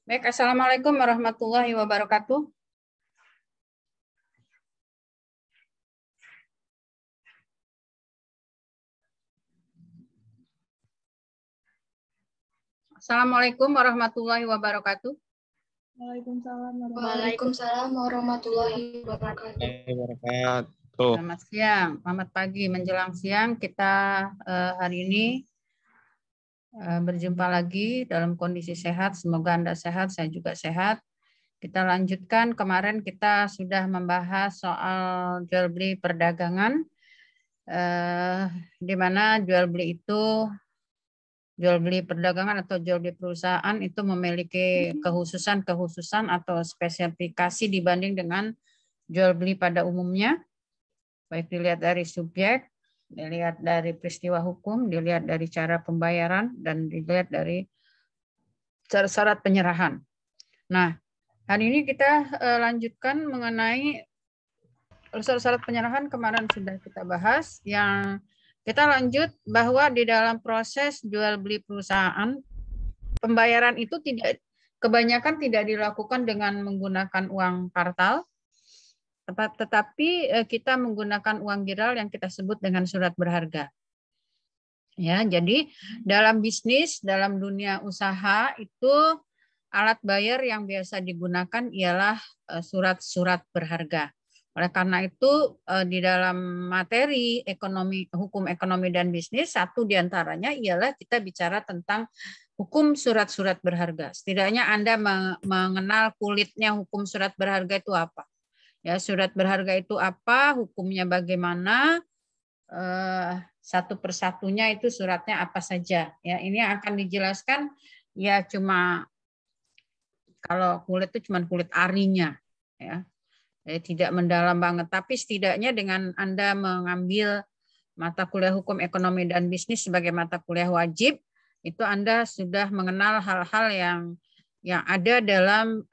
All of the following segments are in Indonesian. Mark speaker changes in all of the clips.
Speaker 1: Baik, Assalamualaikum warahmatullahi wabarakatuh. Assalamualaikum warahmatullahi wabarakatuh.
Speaker 2: Waalaikumsalam warahmatullahi wabarakatuh.
Speaker 1: Selamat siang, selamat pagi menjelang siang. Kita hari ini berjumpa lagi dalam kondisi sehat. Semoga Anda sehat, saya juga sehat. Kita lanjutkan, kemarin kita sudah membahas soal jual beli perdagangan, di mana jual beli perdagangan atau jual beli perusahaan itu memiliki kekhususan atau spesifikasi dibanding dengan jual beli pada umumnya, baik dilihat dari subjek, dilihat dari peristiwa hukum, dilihat dari cara pembayaran, dan dilihat dari syarat penyerahan. Nah, hari ini kita lanjutkan mengenai syarat penyerahan. Kemarin sudah kita bahas. Yang kita lanjut bahwa di dalam proses jual beli perusahaan, pembayaran itu kebanyakan tidak dilakukan dengan menggunakan uang kartal, tetapi kita menggunakan uang giral yang kita sebut dengan surat berharga. Ya, jadi dalam bisnis, dalam dunia usaha itu alat bayar yang biasa digunakan ialah surat-surat berharga. Oleh karena itu di dalam materi hukum ekonomi dan bisnis, satu diantaranya ialah kita bicara tentang hukum surat-surat berharga. Setidaknya Anda mengenal kulitnya hukum surat berharga itu apa. Ya, surat berharga itu apa, hukumnya bagaimana, satu persatunya itu suratnya apa saja. Ya, ini akan dijelaskan ya cuma kalau kulit itu cuma kulit arinya, ya. Tidak mendalam banget, tapi setidaknya dengan Anda mengambil mata kuliah hukum ekonomi dan bisnis sebagai mata kuliah wajib, itu Anda sudah mengenal hal-hal yang ada dalam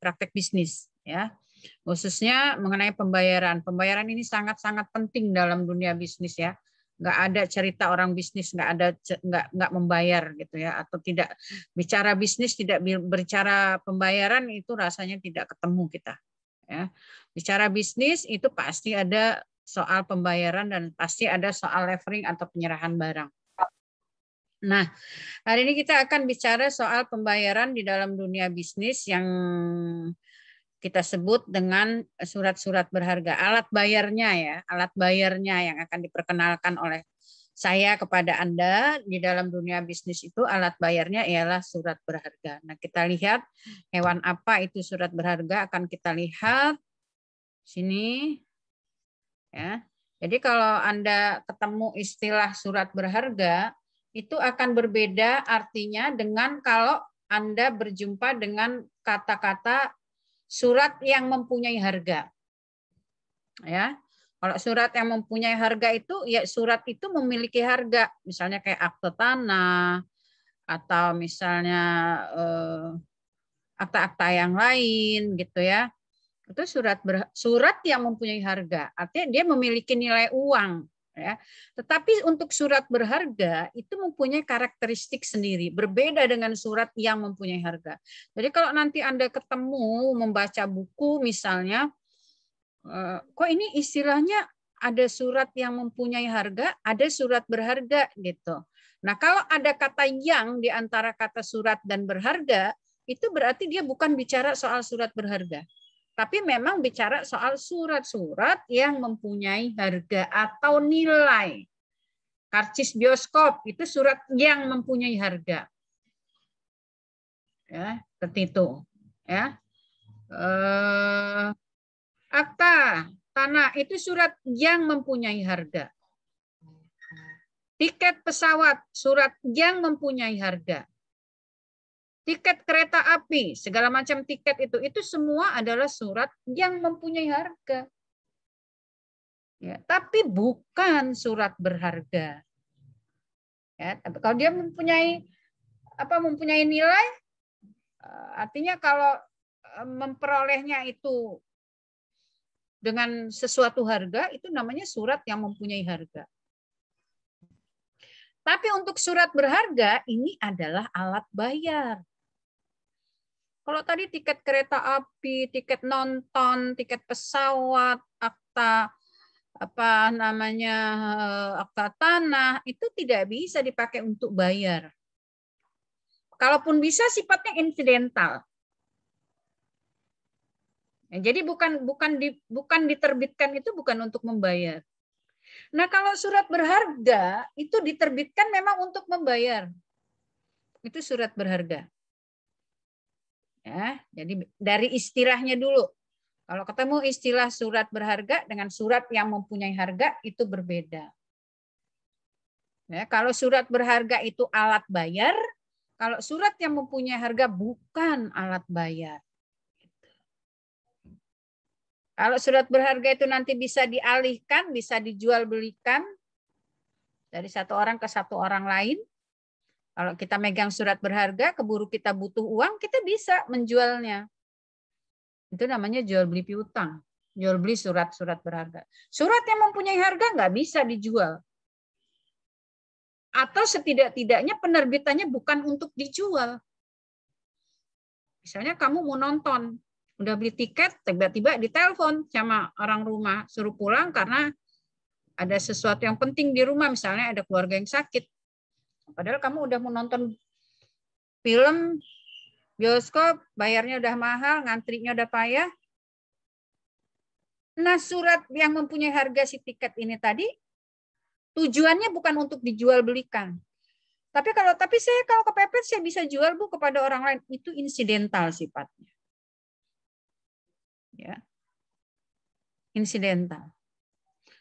Speaker 1: praktek bisnis, ya. Khususnya mengenai pembayaran. Pembayaran ini sangat-sangat penting dalam dunia bisnis, ya. Nggak ada cerita orang bisnis nggak membayar gitu ya, atau tidak bicara bisnis tidak berbicara pembayaran, itu rasanya tidak ketemu kita. Ya. Bicara bisnis itu pasti ada soal pembayaran dan pasti ada soal levering atau penyerahan barang. Nah, hari ini kita akan bicara soal pembayaran di dalam dunia bisnis yang kita sebut dengan surat-surat berharga. Alat bayarnya ya, alat bayarnya yang akan diperkenalkan oleh saya kepada Anda di dalam dunia bisnis itu alat bayarnya ialah surat berharga. Nah, kita lihat hewan apa itu surat berharga, akan kita lihat sini, ya. Jadi kalau Anda ketemu istilah surat berharga, itu akan berbeda artinya dengan kalau Anda berjumpa dengan kata-kata surat yang mempunyai harga. Ya. Kalau surat yang mempunyai harga itu, ya surat itu memiliki harga. Misalnya kayak akte tanah, atau misalnya akta-akta yang lain gitu ya. Itu surat yang mempunyai harga, artinya dia memiliki nilai uang, ya. Tetapi untuk surat berharga itu mempunyai karakteristik sendiri, berbeda dengan surat yang mempunyai harga. Jadi kalau nanti Anda ketemu membaca buku misalnya, kok ini istilahnya ada surat yang mempunyai harga, ada surat berharga gitu. Nah, kalau ada kata yang di antara kata surat dan berharga, itu berarti dia bukan bicara soal surat berharga, tapi memang bicara soal surat-surat yang mempunyai harga atau nilai. Karcis bioskop itu surat yang mempunyai harga. Ya, seperti itu. Ya. Akta tanah itu surat yang mempunyai harga. Tiket pesawat, surat yang mempunyai harga. Tiket kereta api, segala macam tiket itu semua adalah surat yang mempunyai harga. Ya, tapi bukan surat berharga. Ya, tapi kalau dia mempunyai nilai, artinya kalau memperolehnya itu dengan sesuatu harga, itu namanya surat yang mempunyai harga. Tapi untuk surat berharga, ini adalah alat bayar. Kalau tadi tiket kereta api, tiket nonton, tiket pesawat, akta akta tanah itu tidak bisa dipakai untuk bayar. Kalaupun bisa sifatnya insidental. Ya, jadi bukan diterbitkan itu bukan untuk membayar. Nah, kalau surat berharga itu diterbitkan memang untuk membayar. Itu surat berharga. Ya, jadi dari istilahnya dulu. Kalau ketemu istilah surat berharga dengan surat yang mempunyai harga itu berbeda. Ya, kalau surat berharga itu alat bayar, kalau surat yang mempunyai harga bukan alat bayar. Kalau surat berharga itu nanti bisa dialihkan, bisa dijual belikan dari satu orang ke satu orang lain. Kalau kita megang surat berharga, keburu kita butuh uang, kita bisa menjualnya. Itu namanya jual beli piutang. Jual beli surat-surat berharga. Surat yang mempunyai harga nggak bisa dijual. Atau setidak-tidaknya penerbitannya bukan untuk dijual. Misalnya kamu mau nonton, udah beli tiket, tiba-tiba ditelepon sama orang rumah, suruh pulang karena ada sesuatu yang penting di rumah, misalnya ada keluarga yang sakit. Padahal kamu udah mau nonton film, bioskop, bayarnya udah mahal, ngantrinya udah payah. Nah, surat yang mempunyai harga si tiket ini tadi, tujuannya bukan untuk dijual belikan. Tapi saya kalau kepepet saya bisa jual Bu kepada orang lain, itu insidental sifatnya. Ya. Insidental.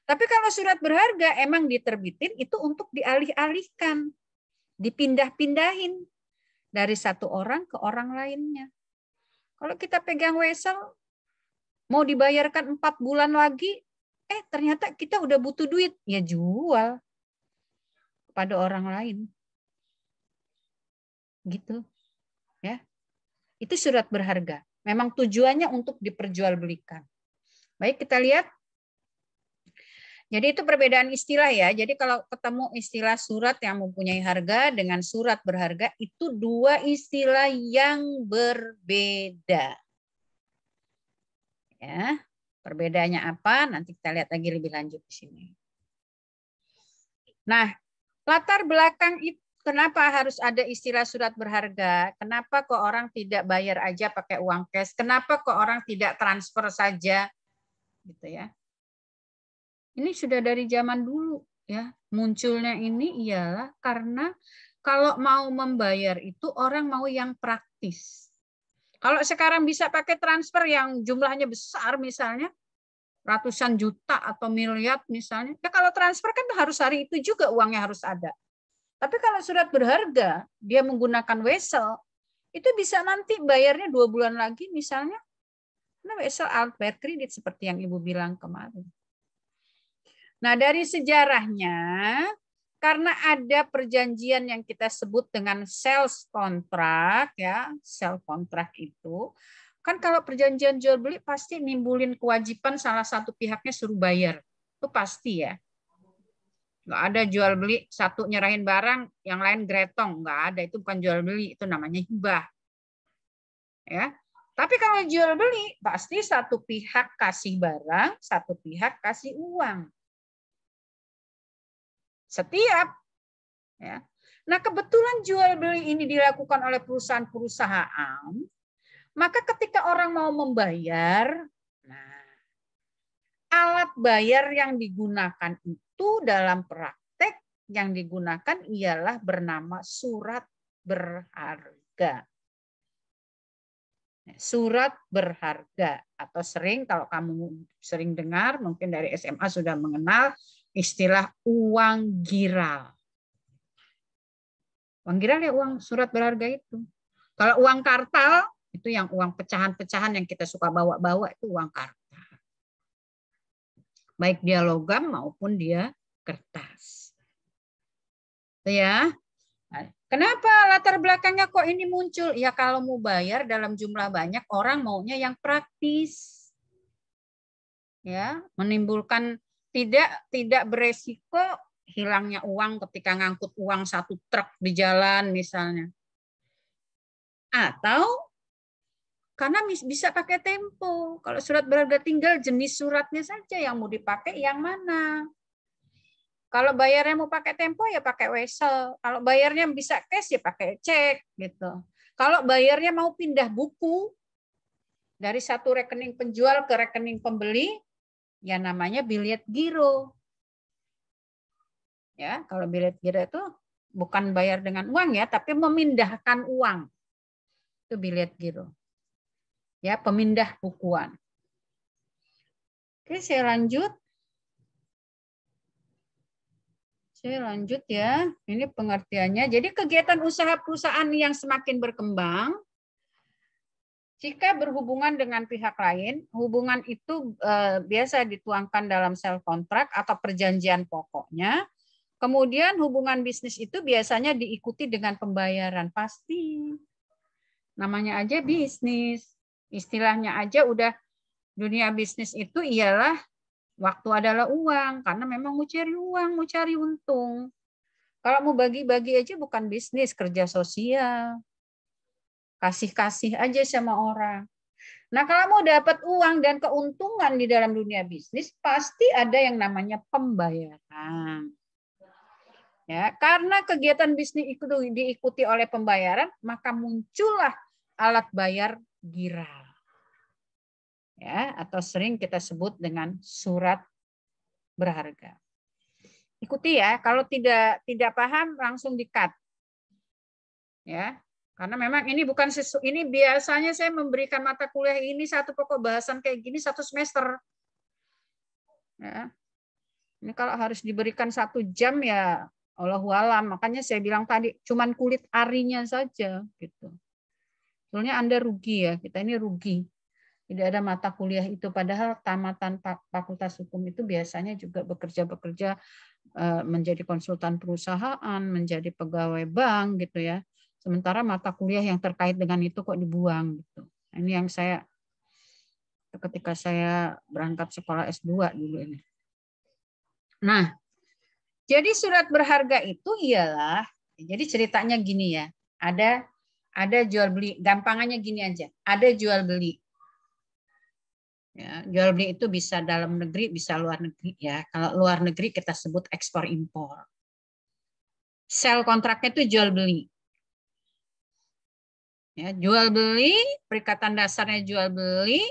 Speaker 1: Tapi kalau surat berharga emang diterbitin itu untuk dialih-alihkan, dipindah-pindahin dari satu orang ke orang lainnya. Kalau kita pegang wesel, mau dibayarkan 4 bulan lagi, ternyata kita udah butuh duit, ya jual kepada orang lain. Gitu. Ya. Itu surat berharga. Memang tujuannya untuk diperjualbelikan. Baik, kita lihat. Jadi itu perbedaan istilah ya. Jadi kalau ketemu istilah surat yang mempunyai harga dengan surat berharga, itu dua istilah yang berbeda. Ya, perbedaannya apa? Nanti kita lihat lagi lebih lanjut di sini. Nah, latar belakang itu kenapa harus ada istilah surat berharga? Kenapa kok orang tidak bayar aja pakai uang cash? Kenapa kok orang tidak transfer saja? Gitu ya. Ini sudah dari zaman dulu ya. Munculnya ini ialah karena kalau mau membayar itu orang mau yang praktis. Kalau sekarang bisa pakai transfer yang jumlahnya besar misalnya, ratusan juta atau miliar misalnya, ya kalau transfer kan harus hari itu juga uangnya harus ada. Tapi kalau surat berharga, dia menggunakan wesel, itu bisa nanti bayarnya 2 bulan lagi misalnya. Karena wesel alat bayar kredit seperti yang Ibu bilang kemarin. Nah, dari sejarahnya, karena ada perjanjian yang kita sebut dengan sales contract, ya, sales contract itu, kan kalau perjanjian jual beli pasti nimbulin kewajiban salah satu pihaknya suruh bayar, itu pasti ya. Nggak ada jual beli satu nyerahin barang, yang lain gretong, nggak ada, itu bukan jual beli, itu namanya hibah, ya. Tapi kalau jual beli pasti satu pihak kasih barang, satu pihak kasih uang. Setiap ya. Nah, kebetulan jual beli ini dilakukan oleh perusahaan-perusahaan, maka ketika orang mau membayar, nah, alat bayar yang digunakan itu dalam praktek yang digunakan ialah bernama surat berharga. Surat berharga atau sering kalau kamu sering dengar mungkin dari SMA sudah mengenal istilah uang giral. Uang giral ya uang surat berharga itu. Kalau uang kartal itu yang uang pecahan-pecahan yang kita suka bawa-bawa itu uang kartal. Baik dia logam maupun dia kertas. Itu ya. Kenapa latar belakangnya kok ini muncul? Ya kalau mau bayar dalam jumlah banyak orang maunya yang praktis. Ya, menimbulkan tidak beresiko hilangnya uang ketika ngangkut uang 1 truk di jalan misalnya. Atau Karena bisa pakai tempo. Kalau surat berharga tinggal jenis suratnya saja yang mau dipakai yang mana. Kalau bayarnya mau pakai tempo ya pakai wesel. Kalau bayarnya bisa cash ya pakai cek gitu. Kalau bayarnya mau pindah buku dari satu rekening penjual ke rekening pembeli, ya namanya biliet giro. Ya, kalau biliet giro itu bukan bayar dengan uang ya, tapi memindahkan uang. Itu biliet giro. Ya, pemindah bukuan. Oke, saya lanjut. Saya lanjut ya. Ini pengertiannya. Jadi kegiatan usaha perusahaan yang semakin berkembang jika berhubungan dengan pihak lain, hubungan itu biasa dituangkan dalam sel kontrak atau perjanjian pokoknya. Kemudian hubungan bisnis itu biasanya diikuti dengan pembayaran pasti. Namanya aja bisnis. Istilahnya aja udah dunia bisnis itu ialah waktu adalah uang. Karena memang mau cari uang, mau cari untung. Kalau mau bagi-bagi aja bukan bisnis, kerja sosial. Kasih-kasih aja sama orang. Nah, kalau mau dapat uang dan keuntungan di dalam dunia bisnis, pasti ada yang namanya pembayaran. Ya, karena kegiatan bisnis itu diikuti oleh pembayaran, maka muncullah alat bayar giral. Ya, atau sering kita sebut dengan surat berharga. Ikuti ya, kalau tidak paham langsung di-cut. Ya, karena memang ini bukan ini biasanya saya memberikan mata kuliah ini satu pokok bahasan kayak gini satu semester. Ya. Ini kalau harus diberikan 1 jam ya Allahualam. Makanya saya bilang tadi cuman kulit arinya saja gitu. Soalnya Anda rugi ya, kita ini rugi. Tidak ada mata kuliah itu, padahal tamatan Fakultas Hukum itu biasanya juga bekerja menjadi konsultan perusahaan, menjadi pegawai bank gitu ya. Sementara mata kuliah yang terkait dengan itu kok dibuang gitu. Ini yang saya ketika saya berangkat sekolah S2 dulu ini. Nah, jadi surat berharga itu ialah, jadi ceritanya gini ya, ada jual beli, gampangannya gini aja, ada jual beli. Ya, jual beli itu bisa dalam negeri, bisa luar negeri ya. Kalau luar negeri kita sebut ekspor impor. Sel kontraknya itu jual beli. Ya, jual beli, perikatan dasarnya jual beli.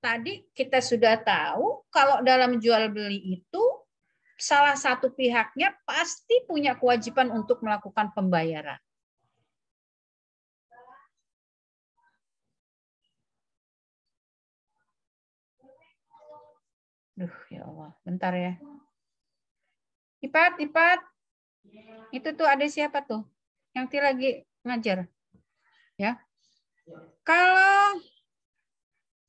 Speaker 1: Tadi kita sudah tahu kalau dalam jual beli itu salah satu pihaknya pasti punya kewajiban untuk melakukan pembayaran. Duh, ya Allah, bentar ya. Ipat. Itu tuh ada siapa tuh? Yang lagi ngajar. Ya. Kalau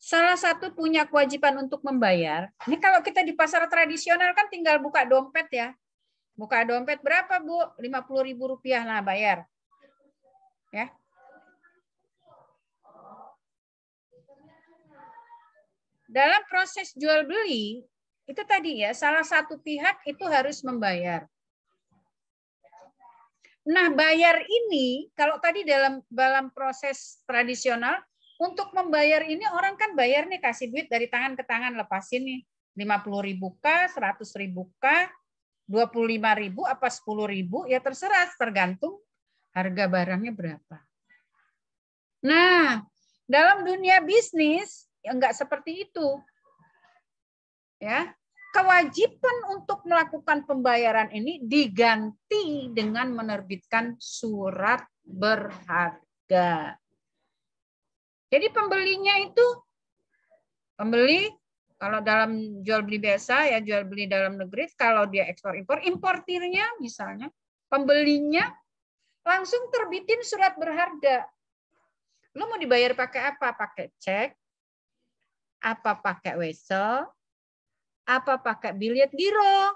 Speaker 1: salah satu punya kewajiban untuk membayar, ini kalau kita di pasar tradisional kan tinggal buka dompet ya. Buka dompet berapa, Bu? Rp50.000. Nah, bayar. Ya. Dalam proses jual beli, itu tadi ya, salah satu pihak itu harus membayar. Nah, bayar ini, kalau tadi dalam proses tradisional, untuk membayar ini orang kan bayar nih, kasih duit dari tangan ke tangan, lepasin nih. 50.000 kah, 100.000 kah, 25.000 apa 10.000, ya terserah, tergantung harga barangnya berapa. Nah, dalam dunia bisnis, ya enggak seperti itu. Ya, kewajiban untuk melakukan pembayaran ini diganti dengan menerbitkan surat berharga. Jadi pembelinya itu, pembeli kalau dalam jual beli biasa ya jual beli dalam negeri, kalau dia ekspor impor, importirnya misalnya, pembelinya langsung terbitin surat berharga. Lo mau dibayar pakai apa? Pakai cek? Apa pakai wesel? Apa pakai biliet giro?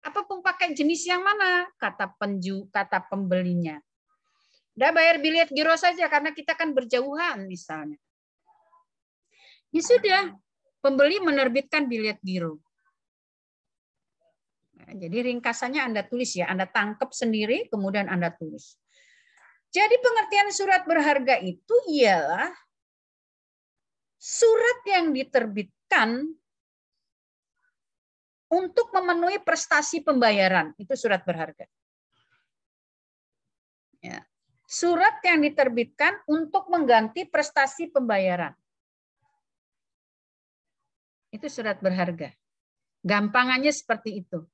Speaker 1: Apapun pakai jenis yang mana? Kata pembelinya. Udah bayar biliet giro saja karena kita kan berjauhan misalnya. Ya sudah, pembeli menerbitkan biliet giro. Nah, jadi ringkasannya Anda tulis ya, Anda tangkap sendiri, kemudian Anda tulis. Jadi pengertian surat berharga itu ialah surat yang diterbitkan untuk memenuhi prestasi pembayaran, itu surat berharga. Ya. Surat yang diterbitkan untuk mengganti prestasi pembayaran. Itu surat berharga. Gampangannya seperti itu.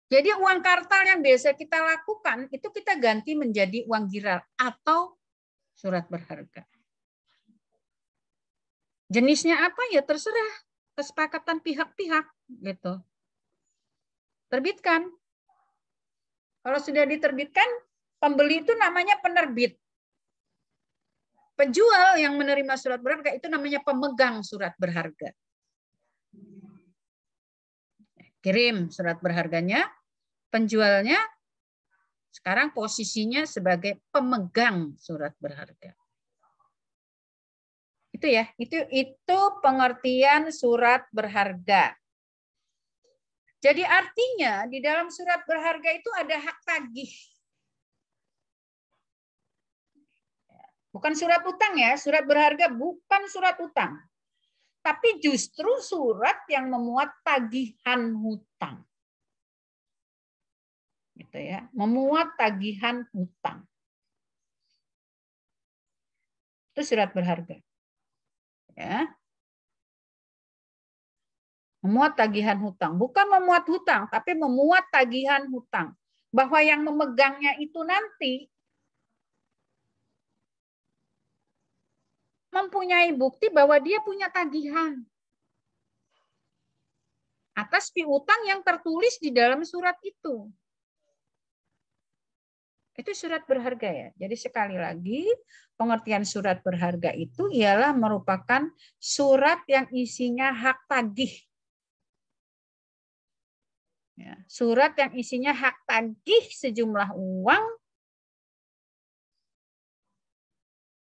Speaker 1: Jadi uang kartal yang biasa kita lakukan, itu kita ganti menjadi uang giral atau surat berharga. Jenisnya apa ya terserah. Kesepakatan pihak-pihak. Gitu. Terbitkan. Kalau sudah diterbitkan, pembeli itu namanya penerbit. Penjual yang menerima surat berharga itu namanya pemegang surat berharga. Kirim surat berharganya, penjualnya sekarang posisinya sebagai pemegang surat berharga. Itu ya, itu pengertian surat berharga. Jadi artinya di dalam surat berharga itu ada hak tagih. Bukan surat utang ya, surat berharga bukan surat utang. Tapi justru surat yang memuat tagihan hutang. Gitu ya, memuat tagihan hutang. Itu surat berharga. Ya. Memuat tagihan hutang, bukan memuat hutang, tapi memuat tagihan hutang. Bahwa yang memegangnya itu nanti mempunyai bukti bahwa dia punya tagihan atas piutang yang tertulis di dalam surat itu. Itu surat berharga ya. Jadi sekali lagi pengertian surat berharga itu ialah merupakan surat yang isinya hak tagih. Ya, surat yang isinya hak tagih sejumlah uang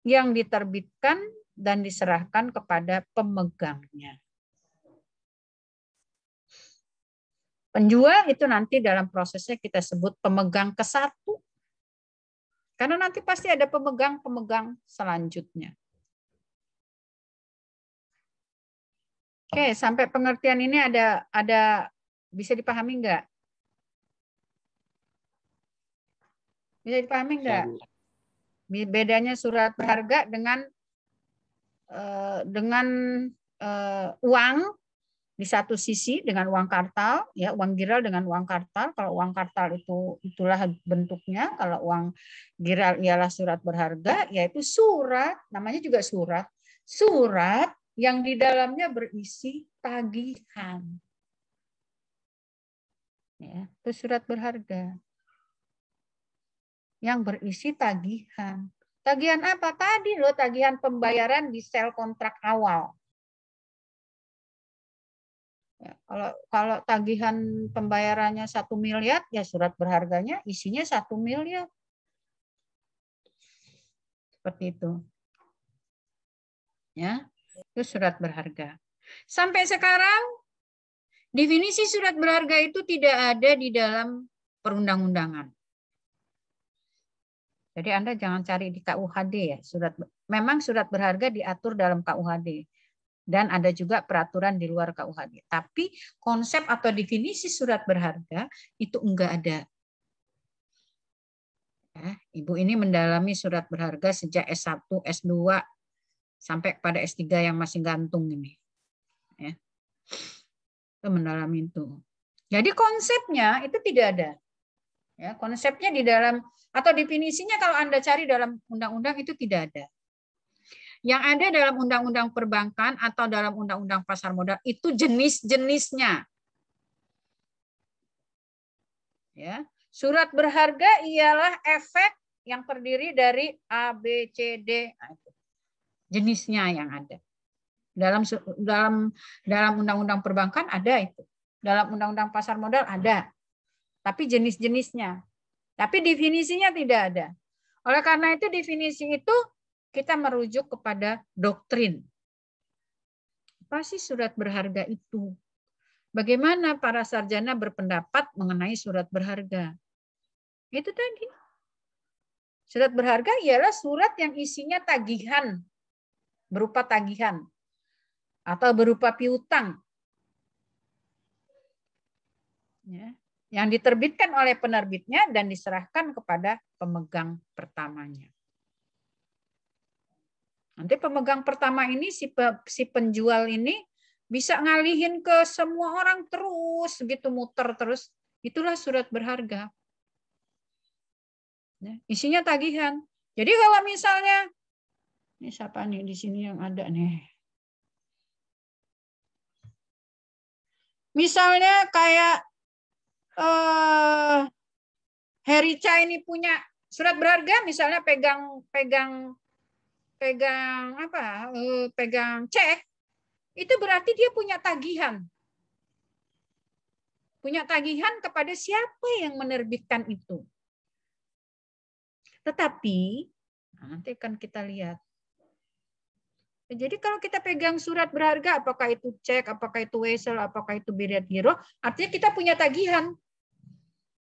Speaker 1: yang diterbitkan dan diserahkan kepada pemegangnya. Penjual itu nanti dalam prosesnya kita sebut pemegang ke-1. Karena nanti pasti ada pemegang-pemegang selanjutnya. Oke, sampai pengertian ini ada bisa dipahami enggak? Bisa dipahami enggak? Bedanya surat berharga dengan uang di satu sisi dengan uang kartal, ya uang giral dengan uang kartal. Kalau uang kartal itulah bentuknya, kalau uang giral ialah surat berharga, yaitu surat, namanya juga surat, surat yang di dalamnya berisi tagihan. Ya, itu surat berharga yang berisi tagihan. Tagihan apa? Tadi loh, tagihan pembayaran di sel kontrak awal. Ya, kalau tagihan pembayarannya 1 miliar, ya surat berharganya isinya 1 miliar. Seperti itu. Ya, itu surat berharga. Sampai sekarang definisi surat berharga itu tidak ada di dalam perundang-undangan. Jadi Anda jangan cari di KUHD ya. Memang surat berharga diatur dalam KUHD. Dan ada juga peraturan di luar KUHD. Tapi konsep atau definisi surat berharga itu enggak ada. Ya, Ibu ini mendalami surat berharga sejak S1, S2, sampai pada S3 yang masih gantung ini. Ya. Itu mendalami itu. Jadi konsepnya itu tidak ada. Ya, konsepnya di dalam atau definisinya kalau Anda cari dalam undang-undang itu tidak ada. Yang ada dalam undang-undang perbankan atau dalam undang-undang pasar modal itu jenis-jenisnya. Ya, surat berharga ialah efek yang terdiri dari A, B, C, D. Nah, itu. Jenisnya yang ada. Dalam undang-undang perbankan ada itu. Dalam undang-undang pasar modal ada. Tapi jenis-jenisnya. Tapi definisinya tidak ada. Oleh karena itu definisi itu kita merujuk kepada doktrin. Apa sih surat berharga itu? Bagaimana para sarjana berpendapat mengenai surat berharga? Itu tadi. Surat berharga ialah surat yang isinya tagihan. Berupa tagihan. atau berupa piutang. Ya, yang diterbitkan oleh penerbitnya dan diserahkan kepada pemegang pertamanya. Nanti pemegang pertama ini, si penjual ini bisa ngalihin ke semua orang terus, gitu muter terus. Itulah surat berharga. Isinya tagihan. Jadi kalau misalnya, ini siapa nih di sini yang ada nih? Misalnya kayak Herica ini punya surat berharga, misalnya pegang cek, itu berarti dia punya tagihan. Punya tagihan kepada siapa yang menerbitkan itu. Tetapi nanti akan kita lihat. Jadi kalau kita pegang surat berharga, apakah itu cek, apakah itu wesel, apakah itu bilet giro, artinya kita punya tagihan.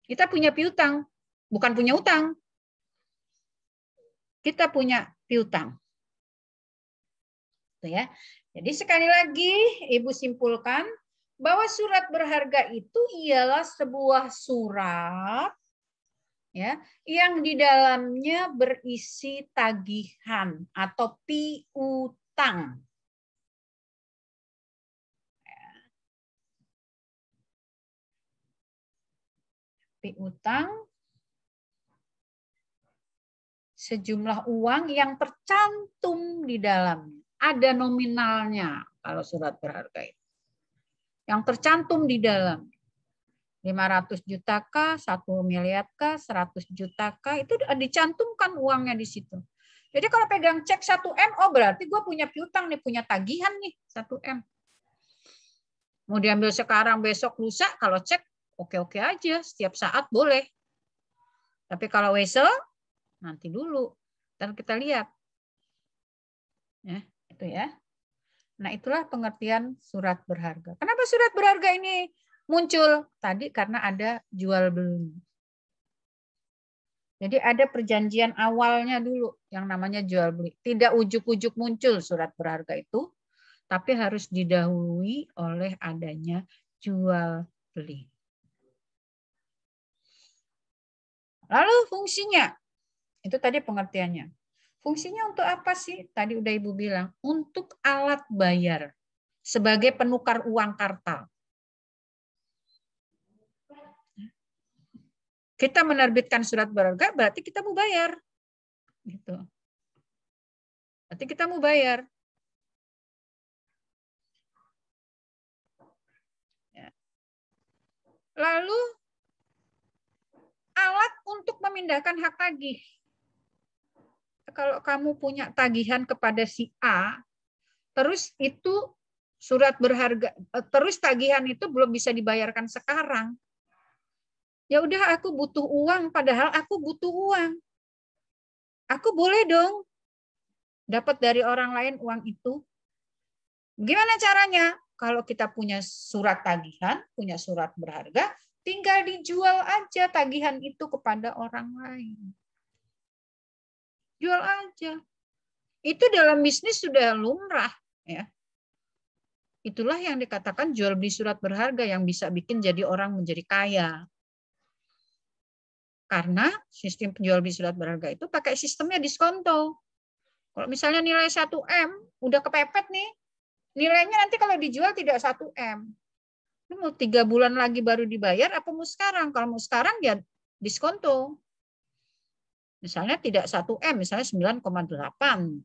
Speaker 1: Kita punya piutang, bukan punya utang. Kita punya piutang. Ya. Jadi sekali lagi Ibu simpulkan bahwa surat berharga itu ialah sebuah surat ya yang di dalamnya berisi tagihan atau piutang. Piutang sejumlah uang yang tercantum di dalamnya. Ada nominalnya kalau surat berharga itu. Yang tercantum di dalam. 500 juta kah, 1 miliar kah, 100 juta kah, itu dicantumkan uangnya di situ. Jadi kalau pegang cek 1M, oh berarti gue punya piutang nih, punya tagihan nih 1M. Mau diambil sekarang, besok, lusa, kalau cek oke-oke aja, setiap saat boleh. Tapi kalau wesel, nanti dulu. Dan kita lihat. Ya, itu ya. Nah, itulah pengertian surat berharga. Kenapa surat berharga ini muncul? Tadi karena ada jual beli. Jadi ada perjanjian awalnya dulu yang namanya jual beli. Tidak ujuk-ujuk muncul surat berharga itu, tapi harus didahului oleh adanya jual beli. Lalu fungsinya, itu tadi pengertiannya. Fungsinya untuk apa sih? Tadi udah Ibu bilang, untuk alat bayar sebagai penukar uang kartal. Kita menerbitkan surat berharga, berarti kita mau bayar. Gitu. Berarti kita mau bayar. Lalu, alat untuk memindahkan hak tagih. Kalau kamu punya tagihan kepada si A, terus itu surat berharga, terus tagihan itu belum bisa dibayarkan sekarang. Ya udah aku butuh uang, padahal aku butuh uang. Aku boleh dong dapat dari orang lain uang itu. Gimana caranya? Kalau kita punya surat tagihan, punya surat berharga, tinggal dijual aja tagihan itu kepada orang lain. Jual aja. Itu dalam bisnis sudah lumrah. Ya. Itulah yang dikatakan jual beli surat berharga yang bisa bikin jadi orang menjadi kaya. Karena sistem penjual beli surat berharga itu pakai sistemnya diskonto. Kalau misalnya nilai 1M, udah kepepet nih, nilainya nanti kalau dijual tidak 1M. Mau 3 bulan lagi baru dibayar, apa mau sekarang? Kalau mau sekarang ya diskonto. Misalnya tidak 1M, misalnya 9,8.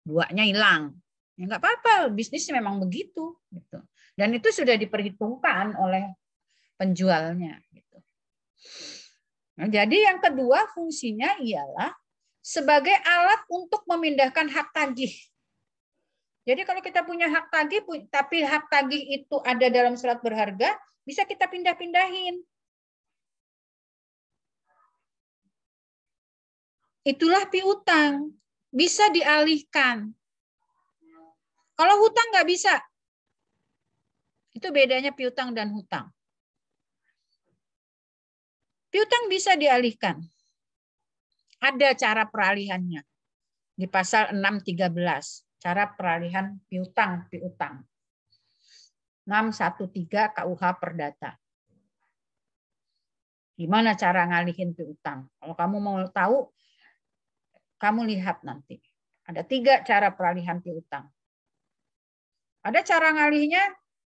Speaker 1: Duanya hilang. Ya nggak apa-apa, bisnis memang begitu. Dan itu sudah diperhitungkan oleh penjualnya. Nah, jadi yang kedua fungsinya ialah sebagai alat untuk memindahkan hak tagih. Jadi kalau kita punya hak tagih, tapi hak tagih itu ada dalam surat berharga, bisa kita pindah-pindahin. Itulah piutang. Bisa dialihkan. Kalau hutang nggak bisa. Itu bedanya piutang dan hutang. Piutang bisa dialihkan. Ada cara peralihannya. di pasal 613, cara peralihan piutang. 613 KUH Perdata. Gimana cara ngalihin piutang? Kalau kamu mau tahu, kamu lihat nanti. Ada 3 cara peralihan piutang. Ada cara ngalihnya,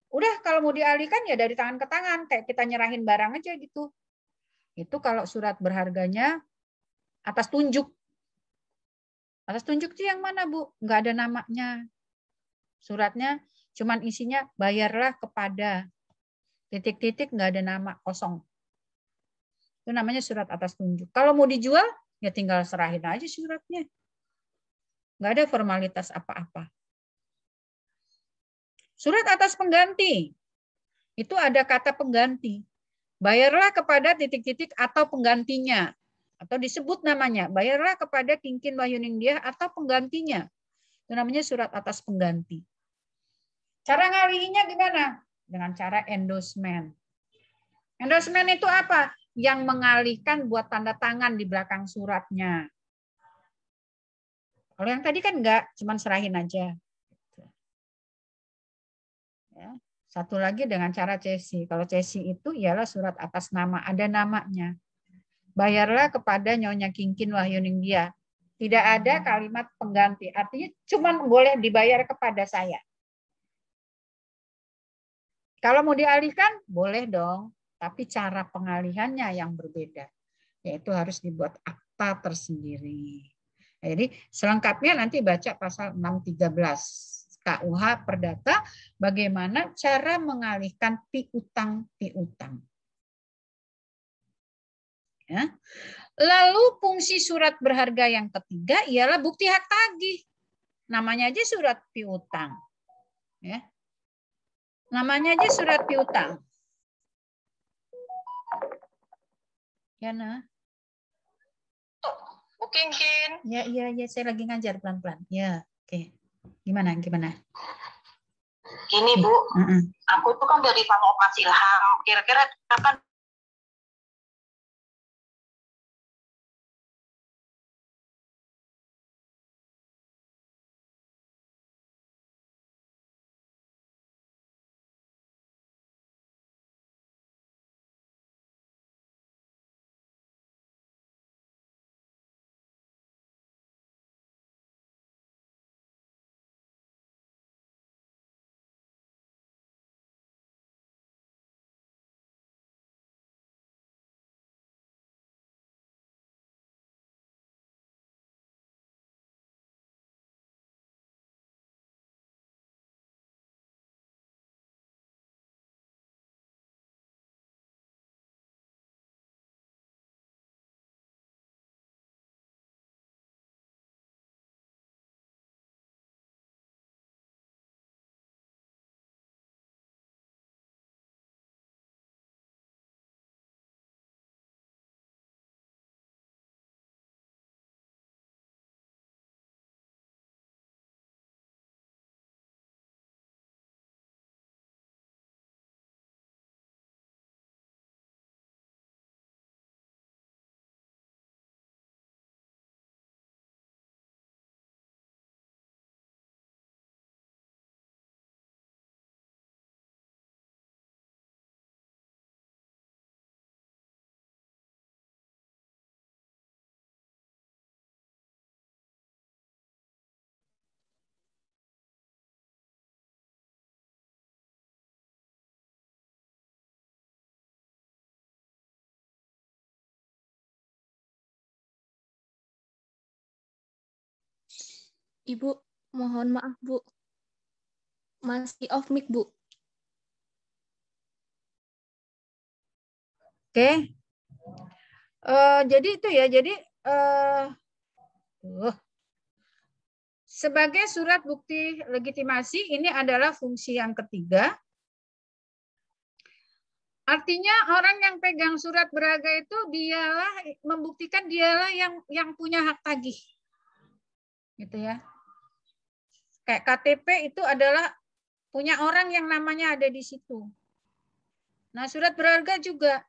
Speaker 1: udah kalau mau dialihkan ya dari tangan ke tangan, kayak kita nyerahin barang aja gitu. Itu kalau surat berharganya atas tunjuk. Atas tunjuk itu yang mana, Bu? Nggak ada namanya. Suratnya cuman isinya bayarlah kepada titik-titik, nggak ada nama, kosong. Itu namanya surat atas tunjuk. Kalau mau dijual, ya tinggal serahin aja suratnya. Nggak ada formalitas apa-apa. Surat atas pengganti. Itu ada kata pengganti. Bayarlah kepada titik-titik atau penggantinya. Atau disebut namanya. Bayarlah kepada Kinkin Wahyuningtyah atau penggantinya. Itu namanya surat atas pengganti. Cara ngalihinnya gimana? Dengan cara endorsement. Endorsement itu apa? Yang mengalihkan buat tanda tangan di belakang suratnya. Kalau yang tadi kan enggak, cuman serahin aja. Ya. Satu lagi dengan cara cesi. Kalau cesi itu ialah surat atas nama, ada namanya. Bayarlah kepada Nyonya Kinkin Wahyuningtyah. Tidak ada kalimat pengganti. Artinya cuman boleh dibayar kepada saya. Kalau mau dialihkan, boleh dong. Tapi cara pengalihannya yang berbeda. Yaitu harus dibuat akta tersendiri. Jadi selengkapnya nanti baca pasal 613 KUH Perdata, bagaimana cara mengalihkan piutang. Ya. Lalu fungsi surat berharga yang ketiga ialah bukti hak tagih. Namanya aja surat piutang. Ya. Namanya aja surat piutang. Ya, nah.
Speaker 2: Bu Kinkin.
Speaker 1: Ya, saya lagi ngajar pelan-pelan. Ya, oke. Gimana?
Speaker 2: Gini, Bu. Aku tuh kan dari Pak Mas Ilham. Kira-kira kapan
Speaker 3: Ibu, mohon maaf, Bu. Masih off mic, Bu.
Speaker 1: Oke. Jadi itu ya, sebagai surat bukti legitimasi ini adalah fungsi yang ketiga. Artinya orang yang pegang surat berharga itu dialah membuktikan dialah yang punya hak tagih. Gitu ya. Kayak KTP itu adalah punya orang yang namanya ada di situ. Nah, surat berharga juga.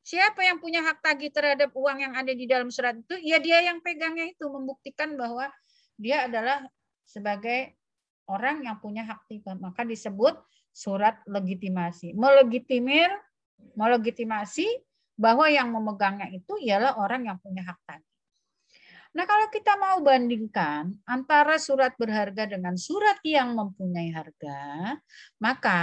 Speaker 1: Siapa yang punya hak tagih terhadap uang yang ada di dalam surat itu? Ya dia yang pegangnya itu membuktikan bahwa dia adalah sebagai orang yang punya hak tiga, maka disebut surat legitimasi. Melegitimasi bahwa yang memegangnya itu ialah orang yang punya hak tagih. Nah, kalau kita mau bandingkan antara surat berharga dengan surat yang mempunyai harga, maka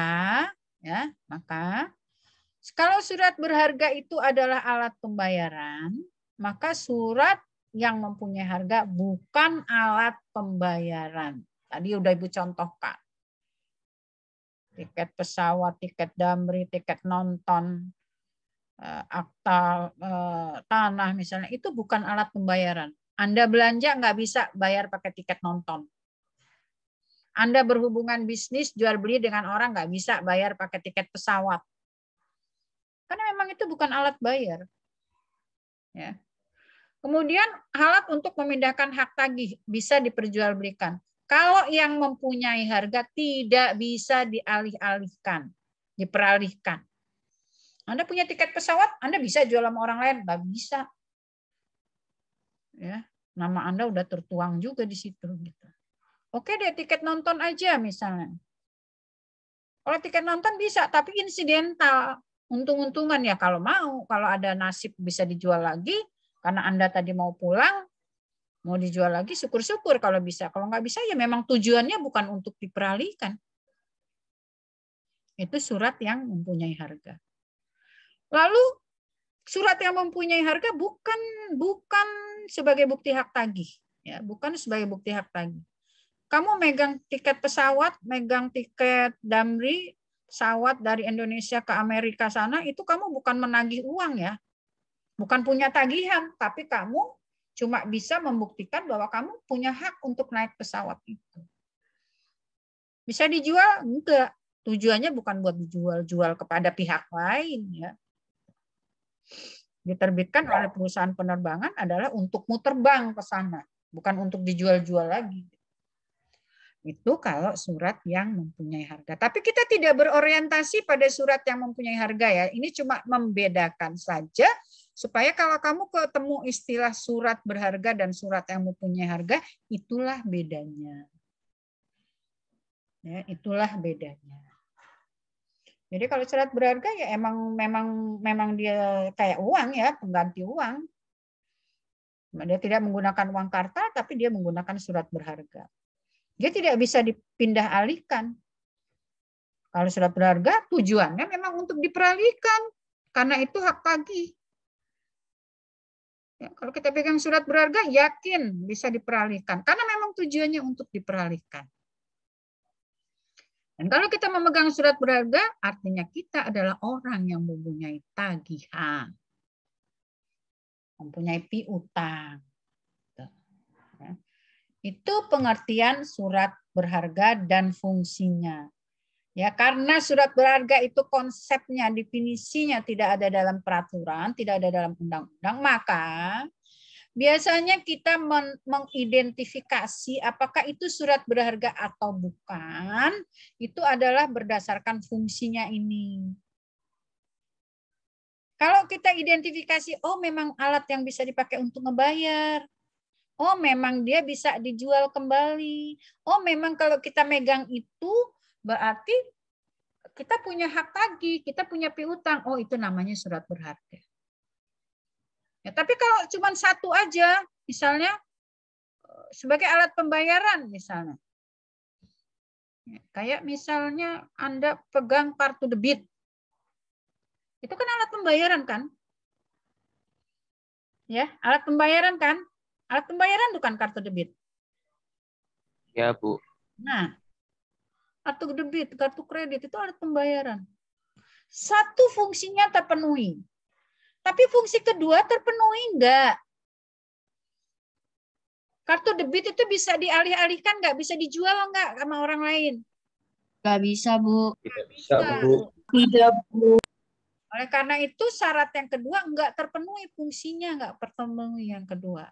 Speaker 1: kalau surat berharga itu adalah alat pembayaran, maka surat yang mempunyai harga bukan alat pembayaran. Tadi udah Ibu contohkan. Tiket pesawat, tiket damri, tiket nonton, akta tanah misalnya, itu bukan alat pembayaran. Anda belanja nggak bisa bayar pakai tiket nonton. Anda berhubungan bisnis, jual beli dengan orang nggak bisa bayar pakai tiket pesawat. Karena memang itu bukan alat bayar. Ya. Kemudian alat untuk memindahkan hak tagih bisa diperjualbelikan. Kalau yang mempunyai harga tidak bisa dialih-alihkan, diperalihkan. Anda punya tiket pesawat, Anda bisa jual sama orang lain, nggak bisa. Ya, nama Anda udah tertuang juga di situ. Gitu. Oke deh, tiket nonton aja misalnya. Kalau tiket nonton bisa, tapi insidental, untung-untungan ya kalau mau. Kalau ada nasib bisa dijual lagi, karena Anda tadi mau pulang, mau dijual lagi, syukur-syukur kalau bisa. Kalau nggak bisa ya memang tujuannya bukan untuk diperalihkan. Itu surat yang mempunyai harga. Lalu surat yang mempunyai harga bukan sebagai bukti hak tagih, ya, bukan sebagai bukti hak tagih. Kamu megang tiket pesawat, megang tiket damri, pesawat dari Indonesia ke Amerika sana, itu kamu bukan menagih uang ya, bukan punya tagihan, tapi kamu cuma bisa membuktikan bahwa kamu punya hak untuk naik pesawat itu. Bisa dijual? Enggak. Tujuannya bukan buat dijual kepada pihak lain ya. Diterbitkan oleh perusahaan penerbangan adalah untukmu terbang ke sana, bukan untuk dijual-jual lagi. Itu kalau surat yang mempunyai harga. Tapi kita tidak berorientasi pada surat yang mempunyai harga ya. Ini cuma membedakan saja supaya kalau kamu ketemu istilah surat berharga dan surat yang mempunyai harga, itulah bedanya. Ya, itulah bedanya. Jadi kalau surat berharga ya memang dia kayak uang ya, pengganti uang. Dia tidak menggunakan uang kartal, tapi dia menggunakan surat berharga. Dia tidak bisa dipindah alihkan. Kalau surat berharga tujuannya memang untuk diperalihkan, karena itu hak tagih. Ya, kalau kita pegang surat berharga, yakin bisa diperalihkan, karena memang tujuannya untuk diperalihkan. Dan kalau kita memegang surat berharga, artinya kita adalah orang yang mempunyai tagihan, mempunyai piutang. Itu pengertian surat berharga dan fungsinya. Ya, karena surat berharga itu konsepnya, definisinya tidak ada dalam peraturan, tidak ada dalam undang-undang, maka biasanya kita mengidentifikasi apakah itu surat berharga atau bukan, itu adalah berdasarkan fungsinya ini. Kalau kita identifikasi, oh memang alat yang bisa dipakai untuk ngebayar, oh memang dia bisa dijual kembali, oh memang kalau kita megang itu berarti kita punya hak tagih, kita punya piutang, oh itu namanya surat berharga. Ya, tapi kalau cuma satu aja, misalnya sebagai alat pembayaran misalnya. Ya, kayak misalnya Anda pegang kartu debit. Itu kan alat pembayaran kan? Ya, alat pembayaran kan? Alat pembayaran bukan kartu debit.
Speaker 4: Ya, Bu.
Speaker 1: Nah, kartu debit, kartu kredit itu alat pembayaran. Satu fungsinya terpenuhi. Tapi fungsi kedua terpenuhi enggak? Kartu debit itu bisa dialih-alihkan enggak? Bisa dijual enggak sama orang lain?
Speaker 3: Nggak bisa, Bu.
Speaker 4: Tidak bisa, Bu.
Speaker 3: Tidak, Bu.
Speaker 1: Oleh karena itu syarat yang kedua enggak terpenuhi, fungsinya enggak terpenuhi yang kedua.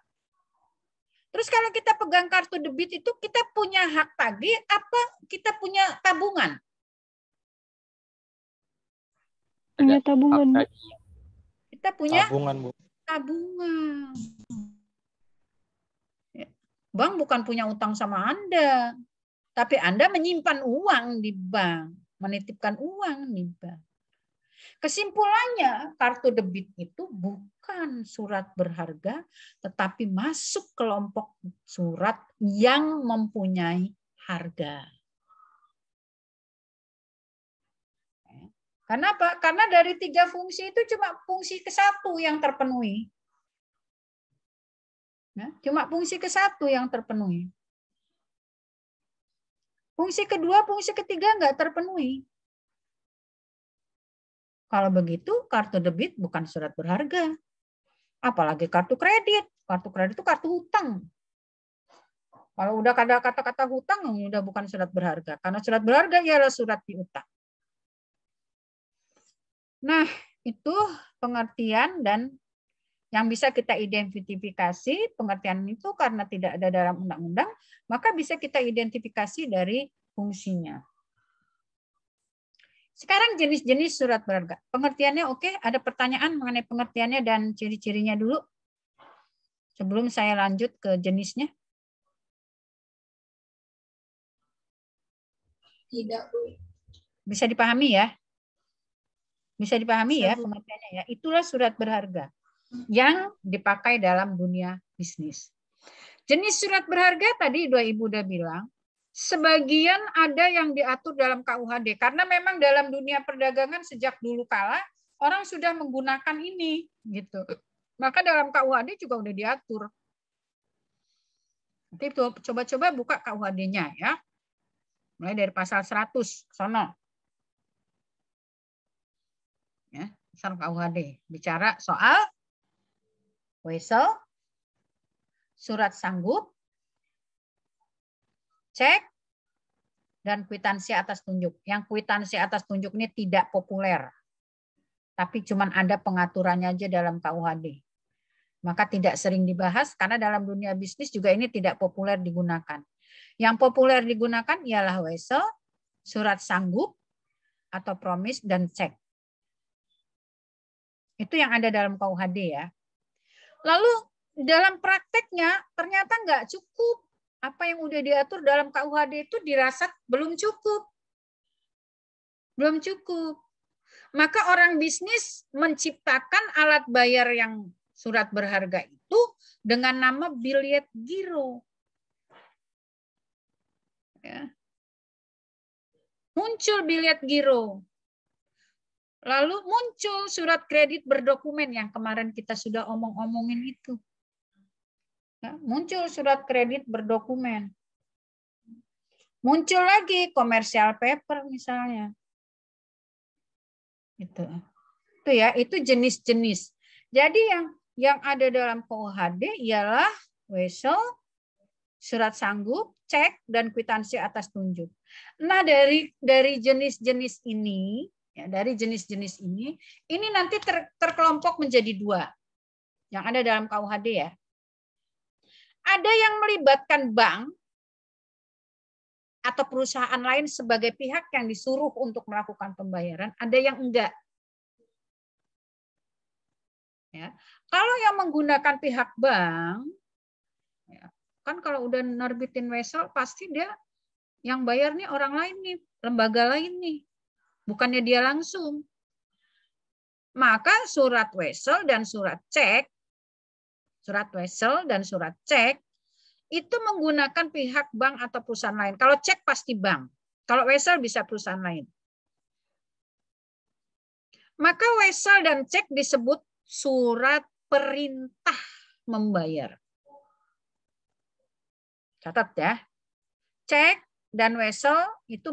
Speaker 1: Terus kalau kita pegang kartu debit itu kita punya hak tagih apa kita punya tabungan?
Speaker 3: Punya tabungan, Bu.
Speaker 1: Kita punya
Speaker 4: Tabungan, Bu.
Speaker 1: tabungan. Bank bukan punya utang sama Anda, tapi Anda menyimpan uang di bank, menitipkan uang di bank. Kesimpulannya, kartu debit itu bukan surat berharga, tetapi masuk kelompok surat yang mempunyai harga. Kenapa? Karena dari 3 fungsi itu cuma fungsi ke-1 yang terpenuhi. Cuma fungsi ke-1 yang terpenuhi. Fungsi kedua, fungsi ketiga nggak terpenuhi. Kalau begitu, kartu debit bukan surat berharga. Apalagi kartu kredit. Kartu kredit itu kartu hutang. Kalau udah ada kata-kata hutang, udah bukan surat berharga. Karena surat berharga ialah surat piutang. Nah, itu pengertian dan yang bisa kita identifikasi. Pengertian itu karena tidak ada dalam undang-undang, maka bisa kita identifikasi dari fungsinya. Sekarang jenis-jenis surat berharga. Pengertiannya oke? Ada pertanyaan mengenai pengertiannya dan ciri-cirinya dulu? Sebelum saya lanjut ke jenisnya.
Speaker 3: Tidak, Bu.
Speaker 1: Bisa dipahami ya? Bisa dipahami ya pengertiannya ya? Itulah surat berharga yang dipakai dalam dunia bisnis. Jenis surat berharga tadi Ibu udah bilang, sebagian ada yang diatur dalam KUHD. Karena memang dalam dunia perdagangan sejak dulu kala, orang sudah menggunakan ini. Gitu. Maka dalam KUHD juga udah diatur. Nanti coba-coba buka KUHD-nya ya. Mulai dari pasal 100, sono. Ya, pasal KUHD. Bicara soal wesel, surat sanggup, cek, dan kwitansi atas tunjuk. Yang kwitansi atas tunjuk ini tidak populer. Tapi cuma ada pengaturannya aja dalam KUHD. Maka tidak sering dibahas karena dalam dunia bisnis juga ini tidak populer digunakan. Yang populer digunakan ialah wesel, surat sanggup, atau promise, dan cek. Itu yang ada dalam KUHD ya. Lalu dalam prakteknya ternyata nggak cukup. Apa yang udah diatur dalam KUHD itu dirasa belum cukup. Belum cukup. Maka orang bisnis menciptakan alat bayar yang surat berharga itu dengan nama billet giro. Ya. Muncul billet giro. Lalu muncul surat kredit berdokumen yang kemarin kita sudah omong-omongin itu. Ya, muncul surat kredit berdokumen. Muncul lagi commercial paper misalnya. Itu ya, itu jenis-jenis. Jadi yang ada dalam KUHD ialah wesel, surat sanggup, cek, dan kwitansi atas tunjuk. Nah, dari jenis-jenis ini, ya, dari jenis-jenis ini nanti terkelompok menjadi 2 yang ada dalam KUHD ya. Ada yang melibatkan bank atau perusahaan lain sebagai pihak yang disuruh untuk melakukan pembayaran, ada yang enggak. Ya. Kalau yang menggunakan pihak bank, ya, kan kalau udah nerbitin wesel pasti dia yang bayar nih orang lain nih, lembaga lain nih, bukannya dia langsung. Maka surat wesel dan surat cek, itu menggunakan pihak bank atau perusahaan lain. Kalau cek pasti bank. Kalau wesel bisa perusahaan lain. Maka wesel dan cek disebut surat perintah membayar. Catat ya. Cek dan wesel itu